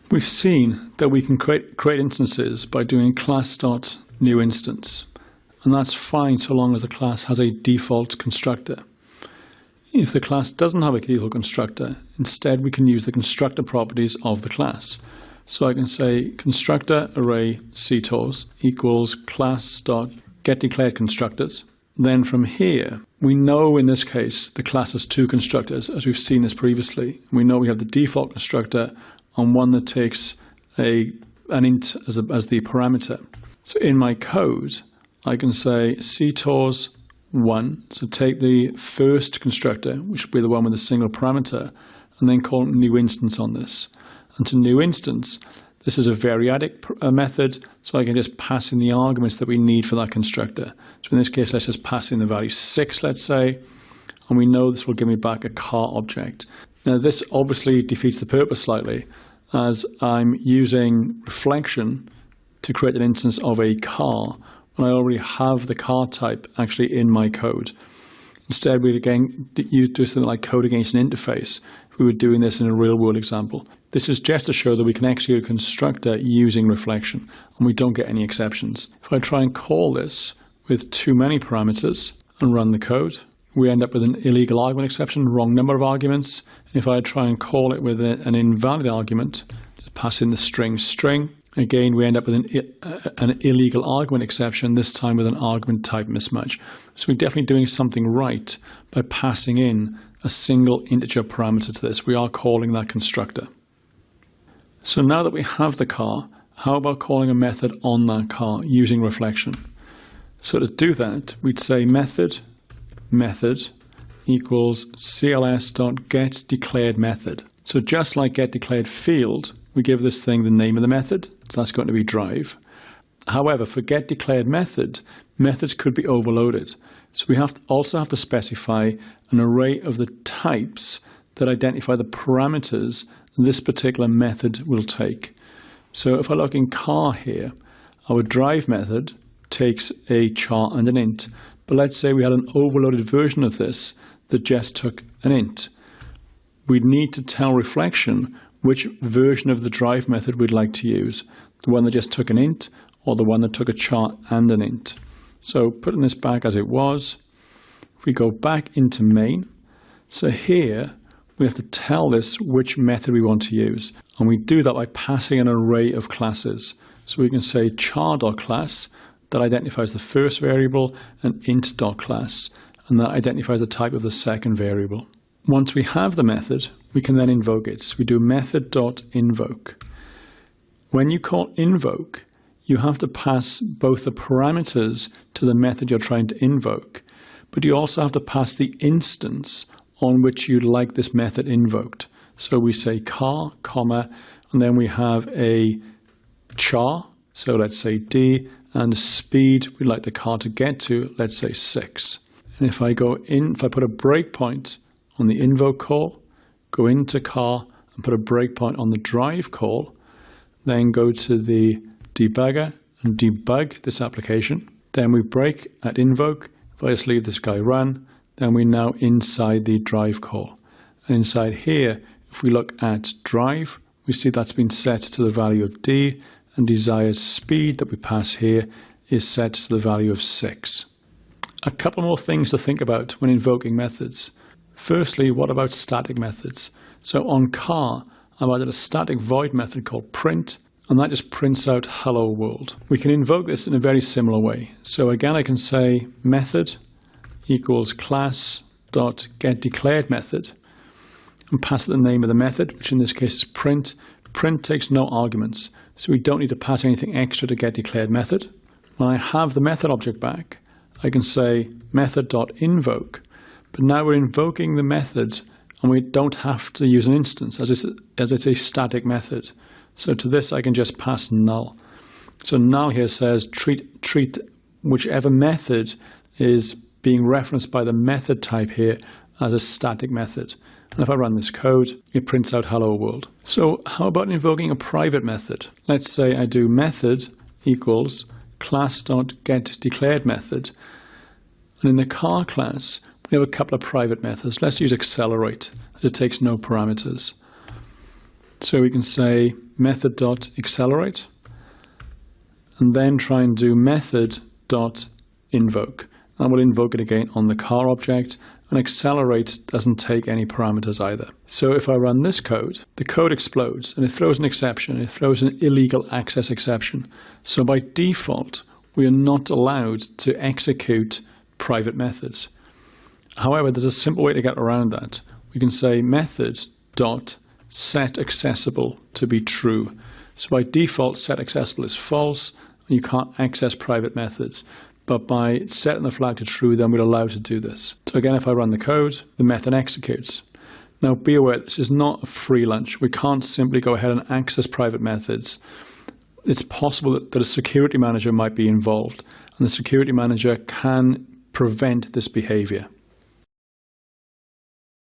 We've seen that we can create instances by doing class.newInstance, and that's fine so long as the class has a default constructor. If the class doesn't have a default constructor, instead we can use the constructor properties of the class. So I can say constructor array ctors equals class.getDeclaredConstructors. Then from here, we know in this case the class has two constructors, as we've seen this previously. We know we have the default constructor on one that takes an int as the parameter. So in my code, I can say ctors1, so take the first constructor, which would be the one with a single parameter, and then call new instance on this. And to new instance, this is a variadic method, so I can just pass in the arguments that we need for that constructor. So in this case, let's just pass in the value 6, let's say, and we know this will give me back a car object. Now this obviously defeats the purpose slightly, as I'm using reflection to create an instance of a car when I already have the car type actually in my code. Instead, we again do something like code against an interface if we were doing this in a real-world example. This is just to show that we can execute a constructor using reflection, and we don't get any exceptions. If I try and call this with too many parameters and run the code, we end up with an illegal argument exception, wrong number of arguments. And if I try and call it with an invalid argument, just pass in the string, again we end up with an illegal argument exception, this time with an argument type mismatch. So we're definitely doing something right by passing in a single integer parameter to this. We are calling that constructor. So now that we have the car, how about calling a method on that car using reflection? So to do that, we'd say method equals cls.getDeclaredMethod. So just like getDeclaredField, we give this thing the name of the method, so that's going to be drive. However, for getDeclaredMethod, methods could be overloaded. So we also have to specify an array of the types that identify the parameters this particular method will take. So if I look in car here, our drive method takes a char and an int. But let's say we had an overloaded version of this that just took an int. We'd need to tell reflection which version of the drive method we'd like to use, the one that just took an int or the one that took a char and an int. So putting this back as it was, if we go back into main, so here we have to tell this which method we want to use. And we do that by passing an array of classes. So we can say char.class, that identifies the first variable, and int.class, and that identifies the type of the second variable. Once we have the method, we can then invoke it. So we do method.invoke. When you call invoke, you have to pass both the parameters to the method you're trying to invoke, but you also have to pass the instance on which you'd like this method invoked. So we say car, comma, and then we have a char, so let's say D, and speed we'd like the car to get to, let's say 6. And if I put a breakpoint on the invoke call, go into car and put a breakpoint on the drive call, then go to the debugger and debug this application. Then we break at invoke. If I just leave this guy run, then we're now inside the drive call. And inside here, if we look at drive, we see that's been set to the value of D, and desired speed that we pass here is set to the value of 6. A couple more things to think about when invoking methods. Firstly, what about static methods? So on car, I've added a static void method called print, and that just prints out hello world. We can invoke this in a very similar way. So again, I can say method equals class.getDeclaredMethod and pass the name of the method, which in this case is print. Print takes no arguments, so we don't need to pass anything extra to getDeclaredMethod. When I have the method object back, I can say method.invoke, but now we're invoking the method and we don't have to use an instance as it's a static method. So to this I can just pass null. So null here says treat whichever method is being referenced by the method type here as a static method. And if I run this code, it prints out hello world. So how about invoking a private method? Let's say I do method equals class.getDeclaredMethod. And in the car class, we have a couple of private methods. Let's use accelerate, as it takes no parameters. So we can say method.accelerate and then try and do method.invoke. And we'll invoke it again on the car object, and accelerate doesn't take any parameters either. So if I run this code, the code explodes and it throws an exception. It throws an illegal access exception. So by default, we are not allowed to execute private methods. However, there's a simple way to get around that. We can say method.setAccessible to be true. So by default, setAccessible is false, and you can't access private methods. But by setting the flag to true, then we're allowed to do this. So again, if I run the code, the method executes. Now be aware, this is not a free lunch. We can't simply go ahead and access private methods. It's possible that a security manager might be involved, and the security manager can prevent this behavior.